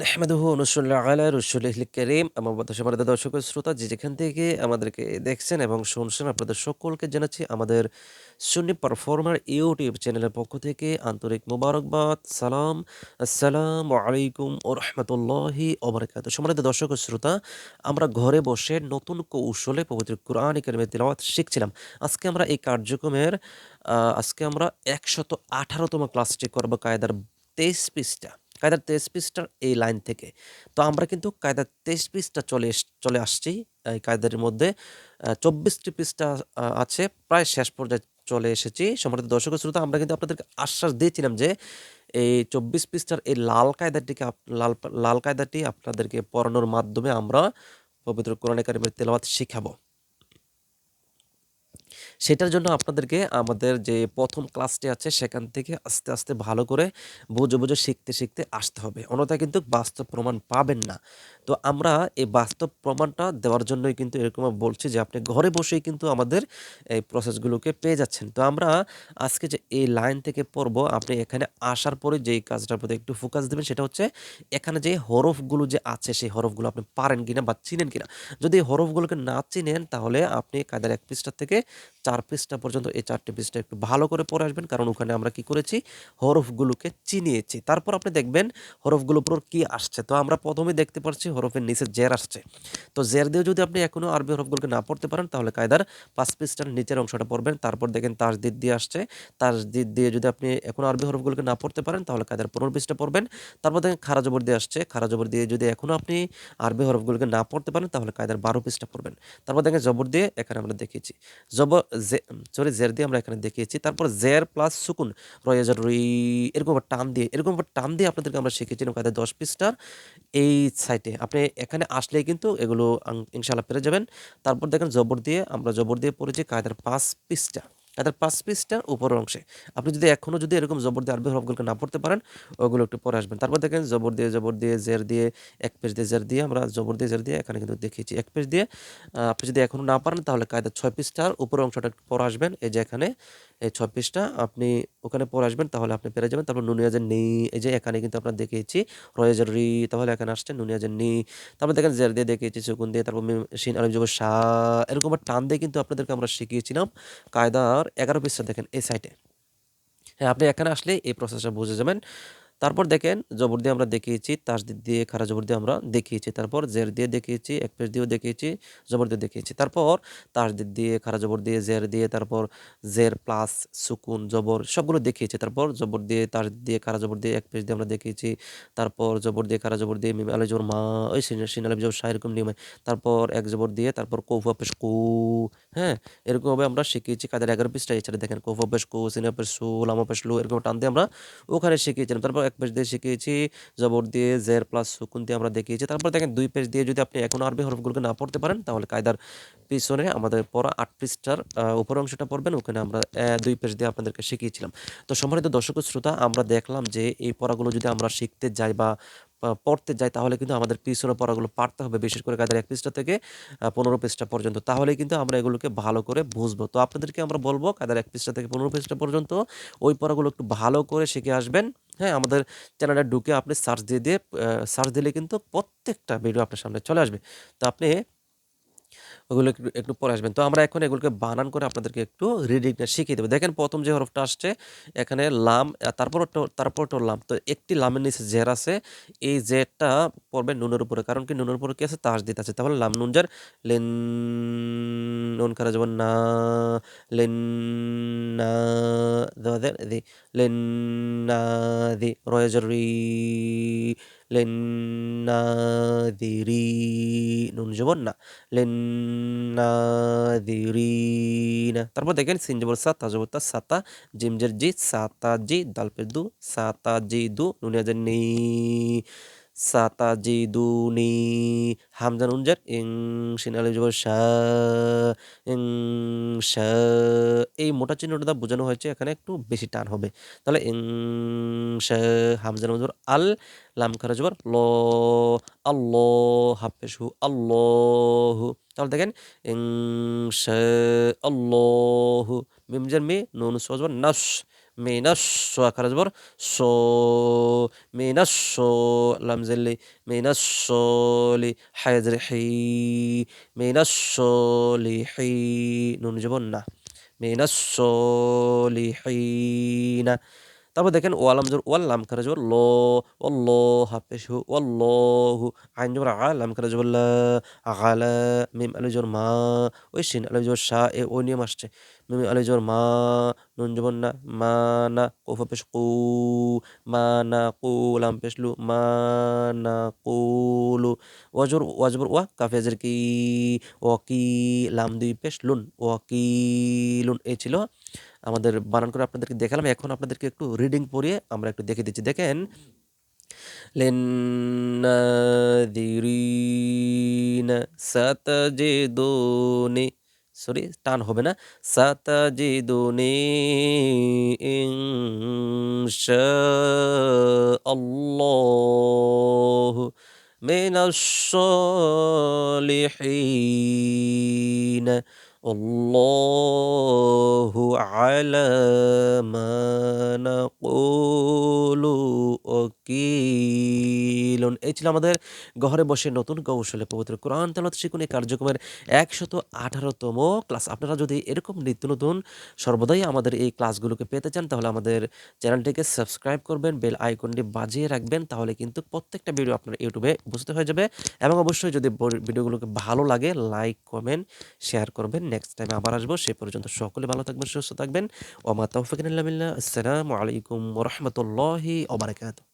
নাহমাদুহু ওয়া নুসাল্লি আলা রাসূলিহিল কারীম। আমার সম্মানিত দর্শক ও শ্রোতা যে যেখান থেকে আমাদেরকে দেখছেন এবং শুনছেন আপনাদের সকলকে জানাচ্ছি আমাদের সুন্নি পারফর্মার ইউটিউব চ্যানেলের পক্ষ থেকে আন্তরিক মোবারকবাদ। আসসালামু আলাইকুম ওয়া রাহমাতুল্লাহি ওয়া বারাকাতুহু। সম্মানিত দর্শক ও শ্রোতা, আমরা ঘরে বসে নতুন কৌশলে পবিত্র কুরআনে কারিমের তিলাওয়াত শিখছিলাম। আজকে আমরা এই কার্যক্রমের আজকে আমরা ১১৮তম ক্লাসটি করব কায়দার ২৩ পৃষ্ঠা। কায়দার ২৩ পৃষ্ঠার এই লাইন থেকে। তো আমরা কিন্তু কায়দার ২৩ পৃষ্ঠা চলে আসছি। এই কায়দার মধ্যে ২৪ টি পৃষ্ঠা আছে। প্রায় শেষ পর্যায়ে চলে এসেছি। সম্মানিত দর্শক ও শ্রোতা, আমরা কিন্তু আপনাদেরকে আশ্বাস দিয়েছিলাম যে এই ২৪ পৃষ্ঠার এই লাল কায়দাটি আপনাদেরকে পড়ানোর মাধ্যমে আমরা পবিত্র কোরআনে কারিমের তেলাওয়াত শিখাবো। সেটার জন্য আপনাদেরকে আমাদের যে ১ম ক্লাসটি আছে সেখান থেকে আস্তে, আস্তে ভালো করে বুঝে শিখতে আসতে হবে। অন্যথায় কিন্তু বাস্তব প্রমাণ পাবেন না। তো আমরা এই বাস্তব প্রমাণটা দেওয়ার জন্যই কিন্তু এরকম বলছি যে আপনি ঘরে বসেই কিন্তু আমাদের এই প্রসেসগুলোকে পেয়ে যাচ্ছেন। তো আমরা আজকে যে এই লাইন থেকে পড়বো, আপনি এখানে আসার পরে যেই কাজটার প্রতি একটু ফোকাস দিবেন সেটা হচ্ছে এখানে যে হরফগুলো যে আছে সেই হরফগুলো আপনি পারেন কিনা বা চিনেন কিনা। যদি এই হরফগুলোকে না চিনেন তাহলে আপনি কায়দার ১ পৃষ্ঠা থেকে ৪ পৃষ্ঠা পর্যন্ত এই ৪ টি পৃষ্ঠা একটু ভালো করে পড়ে আসবেন। কারণ ওখানে আমরা কি করেছি? হরফগুলোকে চিনিয়েছি। তারপর আপনি দেখবেন হরফগুলোর উপর কি আসছে। তো আমরা ১ম এই দেখতে পারছি হরফের নিচে জের আসছে। তো জের দিয়েও যদি আপনি এখনো আরবি হরফগুলোকে না পড়তে পারেন তাহলে কায়দার ৫ পৃষ্ঠার নিচের অংশটা পড়বেন। তারপর দেখেন তাসদিদ দিয়ে আসছে। তাসদিদ দিয়ে যদি আপনি এখনো আরবি হরফগুলোকে না পড়তে পারেন তাহলে কায়দার ১৫ পৃষ্ঠা পড়বেন। তারপর দেখেন খাড়া জবর দিয়ে আসছে। খাড়া জবর দিয়ে যদি এখনো আপনি আরবি হরফগুলোকে না পড়তে পারেন তাহলে কায়দার ১২ পৃষ্ঠা পড়বেন। তারপর দেখেন জবর দিয়ে এখানে আমরা দেখিয়েছি। জবর জের দিয়ে আমরা এখানে দেখিয়েছি। তারপর জের প্লাস সুকুন রয়েজার রুই এরকম টান দিয়ে আপনাদেরকে আমরা শিখিয়েছিলাম কায়দায় ১০ পৃষ্ঠার এই সাইটে। আপনি এখানে আসলেই কিন্তু এগুলো ইনশাআল্লাহ পেরে যাবেন। তারপর দেখেন জবর দিয়ে পড়েছি কায়দার ৫ পৃষ্ঠা। কায়দার ৫ পৃষ্ঠার উপরের অংশে। আপনি যদি এখনো এরকম জবর দিয়ে আরবি হরফগুলোকে না পড়তে পারেন, ওগুলো একটু পরে আসবেন। তারপর দেখেন জবর দিয়ে, জের দিয়ে, ১ পেজ দিয়ে জের দিয়ে আমরা জবর দিয়ে, জের দিয়ে এখানে কিন্তু দেখিয়েছি। ১ পেজ দিয়ে আপনি যদি এখনো না পারেন তাহলে কায়দার ৬ পৃষ্ঠার উপরের অংশটা একটু পড়ে আসবেন। এই যে এখানে এই ৬ পৃষ্ঠা আপনি ওখানে পড়ে আসবেন তাহলে আপনি পেরে যাবেন। তারপর নুনিয়াজের নি, এই যে এখানে কিন্তু আমরা দেখিয়েছি রয়েজের রি, তাহলে এখানে আসছে নুনিয়াজের নি। তারপর দেখেন জের দিয়ে দেখিয়েছি, সুকুন দিয়ে, তারপর মিম শিন আলিফ জবর সা, এরকম টান দিয়ে কিন্তু আপনাদেরকে আমরা শিখিয়েছিলাম কায়দার ১১ পৃষ্ঠা দেখেন এই সাইটে। হ্যাঁ, আপনি এখানে আসলে এই প্রসেসটা বুঝে যাবেন। তারপর দেখেন জবর দিয়ে আমরা দেখিয়েছি, তাসদিদ দিয়ে খাড়া জবর দিয়ে আমরা দেখিয়েছি। তারপর জের দিয়ে দেখিয়েছি, এক পেশ দিয়েও দেখিয়েছি, জবর দিয়ে দেখিয়েছি। তারপর তাসদিদ দিয়ে খাড়া জবর দিয়ে জের দিয়ে তারপর জের প্লাস সুকুন জবর সবগুলো দেখিয়েছি। তারপর জবর দিয়ে তাসদিদ দিয়ে খাড়া জবর দিয়ে এক পেশ দিয়ে আমরা দেখিয়েছি। তারপর জবর দিয়ে খাড়া জবর দিয়ে মিম আলিফ জবর মা, ওই শিন আলিফ জবর সা, এরকম নিয়মে। তারপর এক জবর দিয়ে তারপর কৌফ পেশ কু, হ্যাঁ? এরকমভাবে আমরা শিখিয়েছি কাদের ১১ পৃষ্ঠায়। এছাড়া দেখেন কৌফ পেশ কু, সিন পেশ সু, লাম পেশ লু, এরকম টান দিয়ে আমরা ওখানে শিখিয়েছিলাম। তারপর ১ পেজ দিয়ে শিখিয়েছি, জবর দিয়ে জের প্লাস সুকুন দিয়ে আমরা দেখিয়েছি। তারপর দেখেন ২ পেজ দিয়ে যদি আপনি এখনো আরবি হরফগুলোকে না পড়তে পারেন তাহলে কায়দার পিছনে আমাদের পড়া ৮ পৃষ্ঠার উপরের অংশটা পড়বেন। ওখানে আমরা ২ পেজ দিয়ে আপনাদেরকে শিখিয়েছিলাম। তো সম্মানিত দর্শক ও শ্রোতা, আমরা দেখলাম যে এই পড়াগুলো যদি আমরা শিখতে যাই বা পড়তে যাই তাহলে কিন্তু আমাদের পিছনের পড়াগুলো পারতে হবে। বিশেষ করে কায়দার ১ পৃষ্ঠা থেকে ১৫ পৃষ্ঠা পর্যন্ত। তাহলেই কিন্তু আমরা এগুলোকে ভালো করে বুঝবো। তো আপনাদেরকে আমরা বলব কায়দার ১ পৃষ্ঠা থেকে ১৫ পৃষ্ঠা পর্যন্ত ওই পড়াগুলো একটু ভালো করে শিখে আসবেন। হ্যাঁ? আমাদের চ্যানেলে ঢুকে আপনি সার্চ দিলে কিন্তু প্রত্যেকটা ভিডিও আপনার সামনে চলে আসবে। তো আপনি ওগুলো একটু একটু পরে আসবেন। তো আমরা এখন এগুলোকে বানান করে আপনাদেরকে একটু রিডিংটা শিখিয়ে দেব। দেখেন ১ম যে হরফটা আসছে এখানে লাম, তারপরটা লাম। তো একটি লামের নিচে জের আছে। এই জেরটা পড়বে নুনের উপরে। কারণ কি নুনের উপরে কি আছে? তাসদিদ আছে। তাহলে লাম নুন জের লেন, নুন খারা যাবে না, লেন না, দাদের দি, লেন না দি, রয়ে যার রি, লেন না দি রি, নুন জবর না, লিন্নাযিরিনা। তারপর দেখেন সিন জবর সা, তা জবর তা, সাতা, জিম জের জি, সাতাজি, দাল পেশ দু, সাতাজিদু, নুন ইয়াজের নি, সাতাজিদুনি, হামজা নুন জের ইং, শিন আলিফ জবর সা, ইংসা। এই মোটা চিহ্নটা দ্বারা বোঝানো হয়েছে এখানে একটু বেশি টান হবে। তাহলে ইংসা, হামজা নুন জবর আল, লাম খারা জবর ল, আল্লাহ, হাফেজ হু, আল্লাহু। তাহলে দেখেন ইনশাআল্লাহু, মিম জের মি, নুন সজবর নাস, মিনাশ স খারা জবর সো মিনাশ সো লাম জেল্লি মিনাশ সলি হায়া জের হি মিনাশ সলিহি নুন জবর না মিনাশ সলিহিনা তারপর দেখেন ওয়ালাম জবর ওয়াল লাম খারা জবর ল ওয়াল্লাহ পেশ হু ওয়াল্লাহু আইন জবর আ লাম খারা জবর লা আলা মিম আলিফ জবর মা ওই শিন আলিফ জবর শা এ ওই নিয়ম আসছে মিম আলিফ জবর মা নুন জবর না মা না কুফা পেশ কু মা না কু লাম পেশ লু মা না কুলু ওয়াজবর ওয়াজবর ওয়া কাফেজের কি ওয়াকি লাম দুই পেশ লুন ওয়াকিলুন এই ছিল আমাদের বানান করে আপনাদেরকে দেখালাম। এখন আপনাদেরকে একটু রিডিং পড়িয়ে আমরা একটু দেখে দিচ্ছি। দেখেন লিন্নাযিরিনা সাতাজিদুনি সরি টান হবে না। সাতাজিদুনি ইনশাআল্লাহু মিনাশ সলিহিন। আল্লাহু আলা মা নাকুলু ওয়াকিলুন। এই ছিল আমাদের ঘরে বসে নতুন কৌশলে পবিত্র কোরআন তেলাওয়াত শিখুন এই কার্যক্রমের ১১৮তম ক্লাস। আপনারা যদি এরকম নিত্য নতুন সর্বদাই আমাদের এই ক্লাসগুলোকে পেতে চান তাহলে আমাদের চ্যানেলটিকে সাবস্ক্রাইব করবেন, বেল আইকনটি বাজিয়ে রাখবেন, তাহলে কিন্তু প্রত্যেকটা ভিডিও আপনার ইউটিউবে উপস্থিত হয়ে যাবে। এবং অবশ্যই যদি ভিডিওগুলোকে ভালো লাগে লাইক কমেন্ট শেয়ার করবেন। নেক্সট টাইম আবার আসবো, সে পর্যন্ত সকলে ভালো থাকবেন, সুস্থ থাকবেন। ওমা তৌফিক ইল্লা বিল্লাহ। আসসালামু আলাইকুম ওয়া রাহমাতুল্লাহি ওয়া বারাকাতুহু।